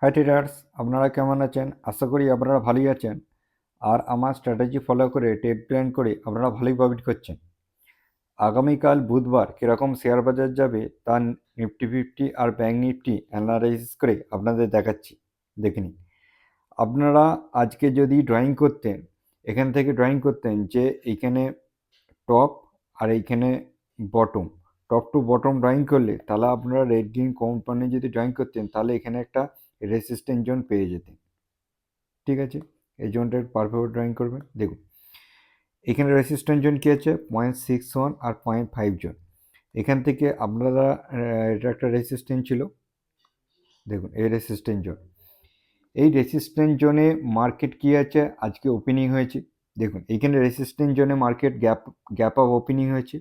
High traders, আপনারা কেমন আছেন? আশা করি আপনারা ভালোই আছেন। আর আমার স্ট্র্যাটেজি ফলো করে ট্রেড প্ল্যান করে আপনারা ভালোই প্রফিট করছেন। আগামীকাল বুধবার কীরকম শেয়ার বাজার যাবে তা নিফটি ফিফটি আর ব্যাঙ্ক নিফটি অ্যানালাইসিস করে আপনাদের দেখাচ্ছি। দেখে নিন। আপনারা আজকে যদি ড্রয়িং করতেন, এখান থেকে ড্রয়িং করতেন যে এইখানে টপ আর এইখানে bottom, top to bottom drawing করলে তাহলে আপনারা রেড গ্রিন কোম্পানি যদি ড্রয়িং করতেন তাহলে এখানে একটা রেসিস্ট্যান্ট জোন পেয়ে যেতেন। ঠিক আছে, এই জোনটা পারফেক্ট ড্রয়িং করবেন। দেখুন এখানে রেসিস্ট্যান্ট জোন কী আছে, 0.61 আর 0.5 জোন। এখান থেকে আপনারা এটা একটা রেসিস্ট্যান্ট ছিল। দেখুন এই রেসিস্ট্যান্ট জোন, এই রেসিস্ট্যান্ট জোনে মার্কেট কী আছে, আজকে ওপেনিং হয়েছে। দেখুন এইখানে রেসিস্ট্যান্ট জোনে মার্কেট গ্যাপ আপ ওপেনিং হয়েছে।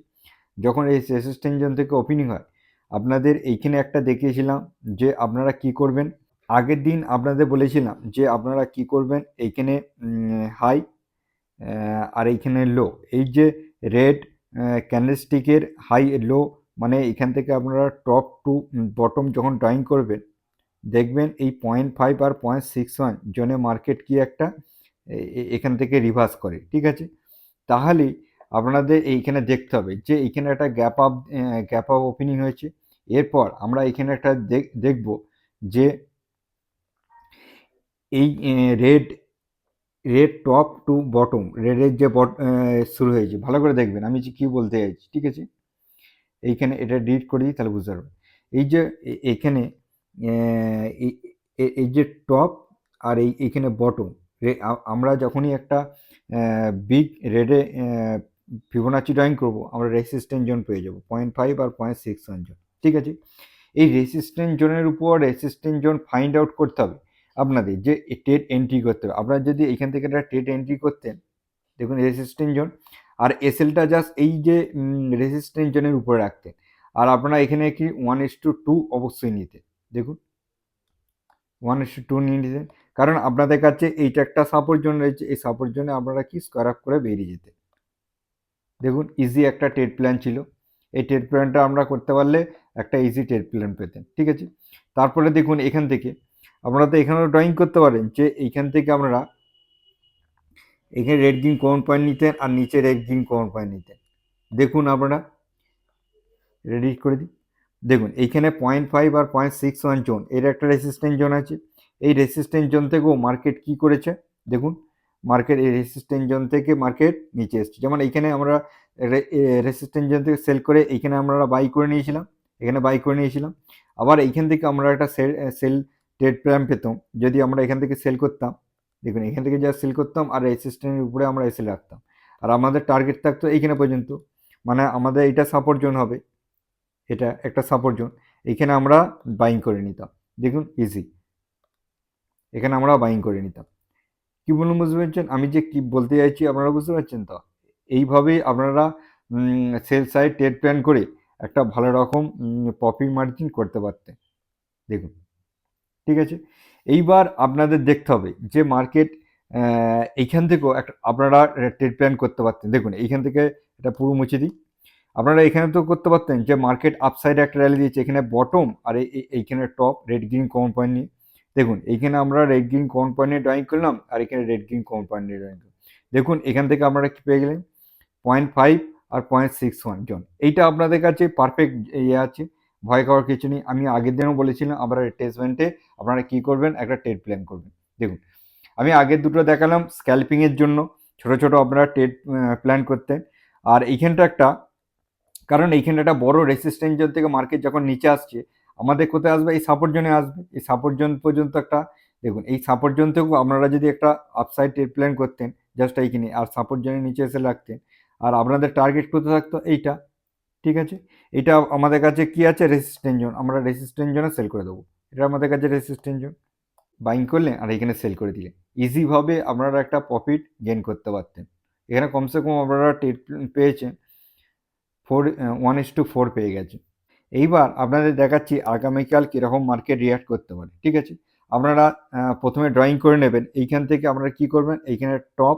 যখন এই রেসিস্ট্যান্ট জোন থেকে ওপেনিং হয়, আপনাদের এইখানে একটা দেখিয়েছিলাম যে আপনারা কি করবেন। আগের দিন আপনাদের বলেছিলাম যে আপনারা কি করবেন, এইখানে হাই আর এইখানে লো, এই যে রেড ক্যান্ডেলস্টিকের হাই লো, মানে এখান থেকে আপনারা টপ টু বটম যখন ড্রয়িং করবেন দেখবেন এই 0.5 আর 0.61 জোনে মার্কেট কি একটা এখান থেকে রিভার্স করে। ঠিক আছে, তাহলে আপনাদের এইখানে দেখতে হবে যে এইখানে একটা গ্যাপ আপ ওপেনিং হয়েছে। এরপর আমরা এখানে একটা দেখব যে এই red red top to bottom, রেডের যে শুরু হয়েছে, ভালো করে দেখবেন আমি যে কী বলতে চাইছি। ঠিক আছে, এইখানে এটা ডিলিট করে দিই তাহলে বুঝতে পারবেন। এই যে এখানে এই যে টপ আর এইখানে বটম, আমরা যখনই একটা বিগ রেডে ফিবোনাচি ড্রয়িং করবো আমরা রেসিস্ট্যান্ট জোন পেয়ে যাবো 0.5 আর 0.61 জোন। ঠিক আছে, এই রেসিস্ট্যান্ট জোনের উপর রেসিস্ট্যান্ট জোন ফাইন্ড আউট করতে হবে আপনাদের, যে ট্রেড এন্ট্রি করতে হবে। আপনারা যদি এখান থেকে একটা ট্রেড এন্ট্রি করতেন, দেখুন রেসিস্ট্যান্ট জোন আর এসএলটা জাস্ট এই যে রেসিস্ট্যান্ট জোনের উপরে রাখতেন, আর আপনারা এখানে কি 1:2 অবশ্যই নিতেন। দেখুন 1:2 নিয়ে নিতেন, কারণ আপনাদের কাছে এইটা একটা সাপোর্ট জোন রয়েছে, এই সাপোর্ট জোনে আপনারা কি স্কোয়ার আপ করে বেরিয়ে যেতেন। দেখুন ইজি একটা ট্রেড প্ল্যান ছিল, এই ট্রেড প্ল্যানটা আমরা করতে পারলে একটা ইজি ট্রেড প্ল্যান পেতেন। ঠিক আছে, তারপরে দেখুন এখান থেকে আপনারা তো এখানেও ড্রয়িং করতে পারেন যে এইখান থেকে আপনারা এখানে রেড গ্রিন কমন পয়েন্ট নিতেন আর নিচে রেড গ্রিন কমন পয়েন্ট নিতেন। দেখুন আপনারা রেডি করে দিই। দেখুন এইখানে 0.5 আর 0.61 জোন, এর একটা রেসিস্ট্যান্ট জোন আছে। এই রেসিস্ট্যান্ট জোন থেকেও মার্কেট কি করেছে, দেখুন মার্কেট এই রেসিস্ট্যান্ট জোন থেকে মার্কেট নিচে এসছে। যেমন এইখানে আমরা রেসিস্ট্যান্ট জোন থেকে সেল করে এইখানে আমরা বাই করে নিয়েছিলাম, এখানে বাই করে নিয়েছিলাম। আবার এইখান থেকে আমরা একটা সেল ট্রেড প্ল্যান পেতাম যদি আমরা এখান থেকে সেল করতাম। দেখুন এখান থেকে যা সেল করতাম আর রেসিস্ট্যান্টের উপরে আমরা এসে রাখতাম, আর আমাদের টার্গেট থাকতো এইখানে পর্যন্ত, মানে আমাদের এইটা সাপোর্ট জোন হবে, এটা একটা সাপোর্ট জোন, এখানে আমরা বাইং করে নিতাম। দেখুন ইজি, এখানে আমরা বাইং করে নিতাম। কি বলুন, বুঝতে পারছেন আমি যে কি বলতে চাইছি, আপনারা বুঝতে পারছেন তো? এইভাবেই আপনারা সেল সাইড ট্রেড প্ল্যান করে একটা ভালো রকম প্রফিট মার্জিন করতে পারতেন। দেখুন ঠিক আছে, এইবার আপনাদের দেখতে হবে যে মার্কেট এইখান থেকেও একটা আপনারা ট্রেড প্ল্যান করতে পারতেন। দেখুন এইখান থেকে এটা পুরো মুছে দিই। আপনারা এখানে তো করতে পারতেন যে মার্কেট আপসাইডে একটা র্যালি দিয়েছে, এখানে বটম আর এইখানে top red green common point নিয়ে। দেখুন এইখানে আমরা রেড গ্রিন কমন পয়েন্ট নিয়ে ড্রয়িং করলাম আর এখানে রেড গ্রিন কমন পয়েন্ট নিয়ে ড্রয়িং করলাম। দেখুন এখান থেকে আপনারা কি পেয়ে গেলেন, 0.5 আর 0.61 জন। এইটা আপনাদের কাছে পারফেক্ট ইয়ে আছে, ভয় খাওয়ার কিছু নেই। আমি আগের দিনও বলেছিলাম আপনারা টেস্টমেন্টে আপনারা কি করবেন, একটা ট্রেড প্ল্যান করবেন। দেখুন আমি আগের দুটো দেখালাম স্ক্যাল্পিংয়ের জন্য, ছোট ছোট আপনারা ট্রেড প্ল্যান করতেন। আর এইখানটা একটা, কারণ এইখানে একটা বড় রেসিস্ট্যান্স জোন থেকে মার্কেট যখন নিচে আসছে আমাদের কোথায় আসবে, এই সাপোর্ট জোনে আসবে। এই সাপোর্ট জোন পর্যন্ত একটা, দেখুন এই সাপোর্ট জোন থেকেও আপনারা যদি একটা আপসাইড ট্রেড প্ল্যান করতেন জাস্ট এইখানে, আর সাপোর্ট জোনের নিচে এসে রাখতেন, আর আপনাদের টার্গেট করতে থাকতো এইটা। ঠিক আছে, এটা আমাদের কাছে কি আছে, রেসিস্ট্যান্স জোন, আমরা রেসিস্ট্যান্স জোনে সেল করে দেবো। এটা আমাদের কাছে রেসিস্ট্যান্স জোন, বাইং করলেন আর এখানে সেল করে দিলেন, ইজিভাবে আপনারা একটা প্রফিট গেন করতে পারতেন। এখানে কমসে কম আপনারা ট্রেড পেয়েছেন 1:4 পেয়ে গেছে। এইবার আপনাদের দেখাচ্ছি আগামীকাল কীরকম মার্কেট রিয়াক্ট করতে পারে। ঠিক আছে, আপনারা প্রথমে ড্রয়িং করে নেবেন। এইখান থেকে আপনারা কি করবেন, এইখানে টপ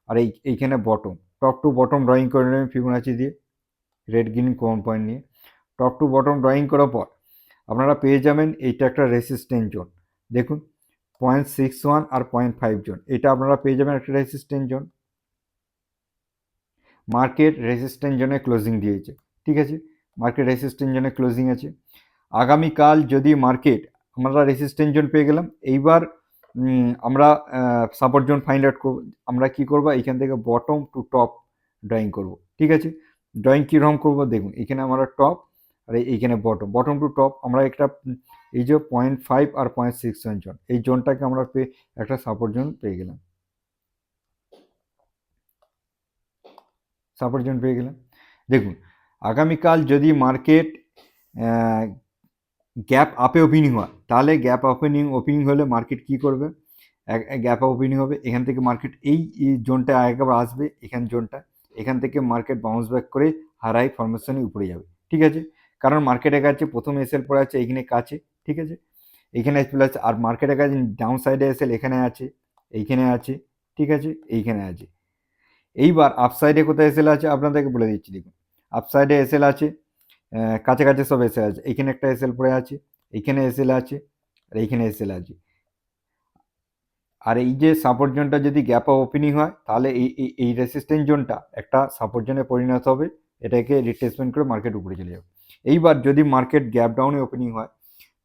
আর এইখানে bottom, top to bottom drawing করে নেবেন ফিবোনাচি দিয়ে, রেড গ্রিন কমন পয়েন্ট নিয়ে। টপ টু বটম ড্রয়িং করার পর আপনারা পেয়ে যাবেন এইটা একটা রেসিস্ট্যান্স জোন। দেখুন 0.61 আর 0.5 জোন, এটা আপনারা পেয়ে যাবেন একটা রেসিস্ট্যান্ট জোন। মার্কেট রেসিস্ট্যান্ট জোনে ক্লোজিং দিয়েছে, ঠিক আছে, মার্কেট রেসিস্ট্যান্ট জোনে ক্লোজিং আছে। আগামীকাল যদি মার্কেট, আমরা রেসিস্ট্যান্ট জোন পেয়ে গেলাম, এইবার আমরা সাপোর্ট জোন ফাইন্ড আউট করবো। আমরা কি করবো, এখান থেকে বটম টু টপ ড্রয়িং করব, ঠিক আছে। ড্রয়িং কীরকম করবো দেখুন, এখানে আমরা টপ আর এইখানে বটম, বটম টু টপ আমরা একটা এই যে 0.5 আর 0.61 জোন, এই জোনটাকে আমরা একটা সাপোর্ট জোন পেয়ে গেলাম, সাপোর্ট জোন পেয়ে গেলাম। দেখুন আগামীকাল যদি মার্কেট গ্যাপ আপে ওপেনিং হয়, তাহলে গ্যাপ ওপেনিং হলে মার্কেট কি করবে, গ্যাপ ওপেনিং হবে, এখান থেকে মার্কেট এই জোনটা একবার আসবে, জোনটা, এখান থেকে মার্কেট বাউন্স ব্যাক করে হাই ফরমেশনে উপরে যাবে, ঠিক আছে। কারণ মার্কেটের কাছে প্রথম এসএল পড়ে আছে এইখানে কাছে, ঠিক আছে, এইখানে এসএল আছে, আর মার্কেটের কাছে ডাউন সাইডে এসএল এখানে আছে, এইখানে আছে, ঠিক আছে, এইখানে আছে। এইবার আপসাইডে কোথায় এসএল আছে আপনাদেরকে বলে দিচ্ছি, দেখুন আপসাইডে এসএল আছে, কাছাকাছি সব এসএল আছে, এইখানে একটা এসএল পড়ে আছে, এইখানে এসএল আছে, আর এইখানে এসএল আছে। আর এই যে সাপোর্ট জোনটা যদি গ্যাপ আপ ওপেনিং হয়, তাহলে এই রেসিস্ট্যান্ট জোনটা একটা সাপোর্ট জোনে পরিণত হবে, এটাকে রিট্রেসমেন্ট করে মার্কেট উপরে চলে যাবে। এইবার যদি মার্কেট গ্যাপ ডাউনে ওপেনিং হয়,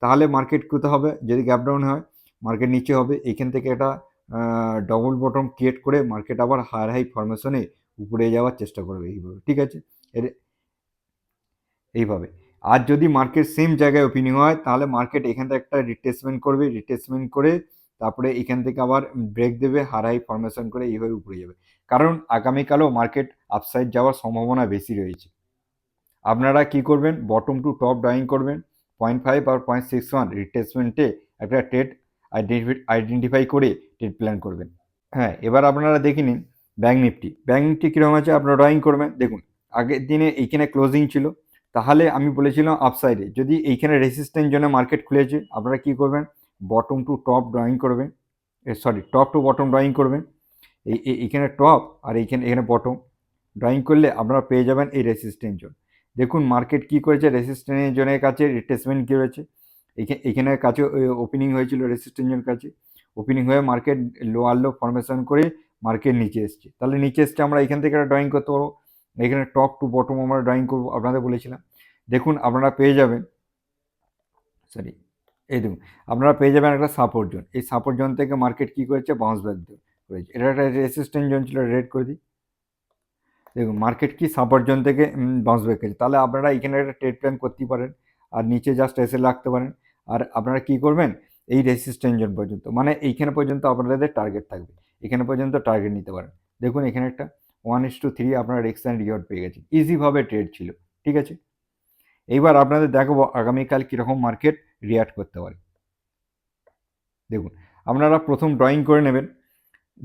তাহলে মার্কেট কোথায় হবে, যদি গ্যাপ ডাউন হয় মার্কেট নিচে হবে, এইখান থেকে একটা ডবল বটম ক্রিয়েট করে মার্কেট আবার হাই ফরমেশনে উপরে যাওয়ার চেষ্টা করবে এইভাবে, ঠিক আছে, এর এইভাবে। আর যদি মার্কেট সেম জায়গায় ওপেনিং হয়, তাহলে মার্কেট এখান থেকে একটা রিট্রেসমেন্ট করবে, রিট্রেসমেন্ট করে তারপরে এখান থেকে আবার ব্রেক দেবে, হাই ফরমেশন করে এইভাবে উপরে যাবে। কারণ আগামীকালও মার্কেট আপসাইড যাওয়ার সম্ভাবনা বেশি রয়েছে। আপনারা কি করবেন, বটম টু টপ ড্রয়িং করবেন, 0.5 আর 0.61 রিট্রেসমেন্টে একটা ট্রেড আইডেন্টিফাই করে ট্রেড প্ল্যান করবেন। হ্যাঁ, এবার আপনারা দেখে নিন ব্যাঙ্ক নিফটি, ব্যাঙ্ক নিফটি কীরকম আছে আপনারা ড্রয়িং করবেন। দেখুন আগের দিনে এইখানে ক্লোজিং ছিল, তাহলে আমি বলেছিলাম আপসাইডে যদি এইখানে রেসিস্ট্যান্ট জন্য মার্কেট খুলেছে, আপনারা কি করবেন, বটম টু টপ ড্রয়িং করবেন, sorry top to bottom drawing করবেন। এইখানে টপ আর এখানে বটম ড্রয়িং করলে আপনারা পেয়ে যাবেন এই রেসিস্ট্যান্ট জোন। দেখুন মার্কেট কি করেছে, রেসিস্ট্যান্ট জোনের কাছে রিট্রেসমেন্ট কী হয়েছে, এখানে কাছে ওপেনিং হয়েছিল রেসিস্ট্যান্ট জোন কাছে, ওপেনিং হয়ে মার্কেট লোয়ার লো ফরমেশন করে মার্কেট নিচে এসছে, তাহলে নিচে এসছে আমরা এখান থেকে একটা ড্রয়িং করতে পারবো, এখানে টপ টু বটম আমরা ড্রয়িং করবো, আপনাদের বলেছিলাম। দেখুন আপনারা পেয়ে যাবেন, সরি এই দেখুন আপনারা পেয়ে যাবেন একটা সাপোর্ট জোন, এই সাপোর্ট জোন থেকে মার্কেট কি করেছে, বাউন্স ব্যাক করেছে, এটা একটা রেসিস্ট্যান্ট জোন ছিল, রেড করে দিই। দেখুন মার্কেট কি সাপোর্ট জোন থেকে বাউন্স ব্যাক করেছে, তাহলে আপনারা এখানে একটা ট্রেড প্ল্যান করতেই পারেন, আর নিচে জাস্ট এসে রাখতে পারেন। আর আপনারা কি করবেন, এই রেসিস্ট্যান্ট জোন পর্যন্ত, মানে এইখানে পর্যন্ত আপনাদের টার্গেট থাকবে, এখানে পর্যন্ত টার্গেট নিতে পারেন। দেখুন এখানে একটা 1:3 আপনারা রিস্ক অ্যান্ড রিওয়ার্ড পেয়ে গেছে, ইজিভাবে ট্রেড ছিল, ঠিক আছে। এইবার আপনাদের দেখাবো আগামীকাল কীরকম মার্কেট রিয়াক্ট করতে পারে। দেখুন আপনারা প্রথম ড্রয়িং করে নেবেন,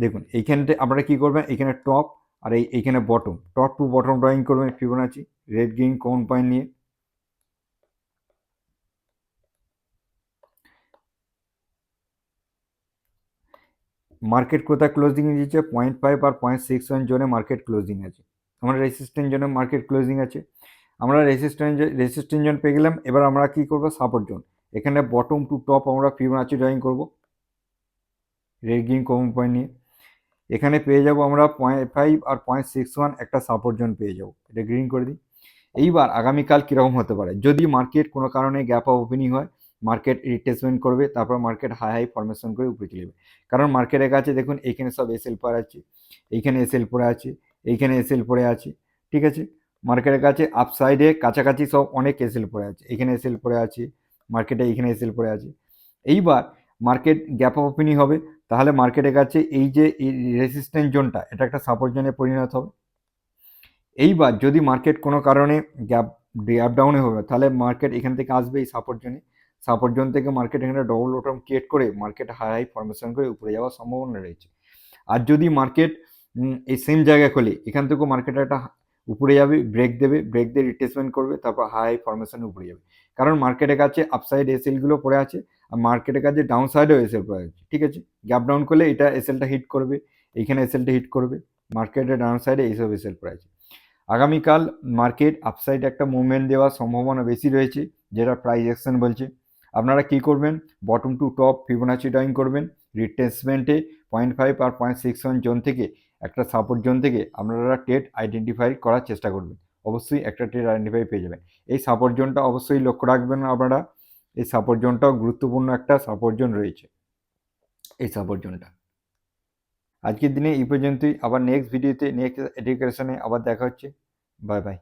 দেখুন এইখানটা আপনারা কি করবেন, এখানে টপ আর এইখানে bottom, top to bottom drawing করবেন ফিবোনাচি রেড গ্রিন কোন পয়েন্ট নিয়ে। মার্কেট কোথায় ক্লোজিং দিচ্ছে, 0.5 আর 0.61 জোনে মার্কেট ক্লোজিং আছে, আমরা রেসিস্ট্যান্ট জোনে মার্কেট ক্লোজিং আছে, আমরা রেসিস্ট্যান্ট জোন পেয়ে গেলাম। এবার আমরা কি করব, সাপোর্ট জোন, এখানে বটম টু টপ আমরা ফিবোনাচি ড্রয়িং করব রেড গ্রিন কোন পয়েন্ট নিয়ে, এখানে পেয়ে যাব আমরা 0.5 আর 0.61 একটা সাপোর্ট জোন পেয়ে যাব, এটা গ্রিন করে দিই। এইবার আগামীকাল কীরকম হতে পারে, যদি মার্কেট কোনো কারণে গ্যাপ আপ ওপেনিং হয়, মার্কেট রিট্রেসমেন্ট করবে, তারপর মার্কেট হাই ফরমেশন করে উপরে চলে যাবে। কারণ মার্কেটের কাছে দেখুন এইখানে সব এসএল পড়ে আছে, এইখানে এসএল পড়ে আছে, এইখানে এসএল পড়ে আছে, ঠিক আছে। মার্কেটের কাছে আপসাইডে কাছাকাছি সব অনেক এসএল পড়ে আছে, এখানে এসএল পড়ে আছে, মার্কেটে এইখানে এসএল পড়ে আছে। এইবার মার্কেট গ্যাপ আপ ওপেনিং হবে, তাহলে মার্কেটের কাছে এই যে রেসিস্ট্যান্ট জোনটা, এটা একটা সাপোর্ট জোনে পরিণত হবে। এইবার যদি মার্কেট কোনো কারণে গ্যাপ ডাউনে হবে, তাহলে মার্কেট এখান থেকে আসবে এই সাপোর্ট জোনে, সাপোর্ট জোন থেকে মার্কেট এখানে ডবল বটম ক্রিয়েট করে মার্কেট হাই ফরমেশন করে উপরে যাওয়ার সম্ভাবনা রয়েছে। আর যদি মার্কেট এই সেম জায়গায় খোলে, এখান থেকেও মার্কেট একটা উপরে যাবে, ব্রেক দেবে, ব্রেক দিয়ে রিট্রেসমেন্ট করবে, তারপর হাই ফরমেশনে উপরে যাবে। কারণ মার্কেটের কাছে আপসাইড এসএলগুলো পড়ে আছে, আর মার্কেটের কাছে ডাউন সাইডেও এসএল পড়ে আছে, ঠিক আছে। গ্যাপ ডাউন করলে এটা এসএলটা হিট করবে, এইখানে এসএলটা হিট করবে, মার্কেটের ডাউন সাইডে এইসব এসএল পড়ে আছে। আগামীকাল মার্কেট আপসাইড একটা মুভমেন্ট দেওয়ার সম্ভাবনা বেশি রয়েছে, যেটা প্রাইস অ্যাকশন বলছে। আপনারা কি করবেন, bottom to top Fibonacci drawing করবেন, রিট্রেসমেন্টে 0.5 আর 0.61 জোন থেকে একটা সাপোর্ট জোন থেকে আপনারা ট্রেড আইডেন্টিফাই করার চেষ্টা করবেন। অবশ্যই একটা ট্রেড আইডেন্টিফাই পেয়ে যাবেন। এই সাপোর্ট জোনটা অবশ্যই লক্ষ্য রাখবেন আপনারা। এই সাপোর্ট জোনটাও গুরুত্বপূর্ণ একটা সাপোর্ট জোন রয়েছে, এই সাপোর্ট জোনটা। আজকের দিনে এই পর্যন্তই। আবার নেক্সট ভিডিওতে নেক্সট এডুকেশনে আবার দেখা হচ্ছে। Bye bye.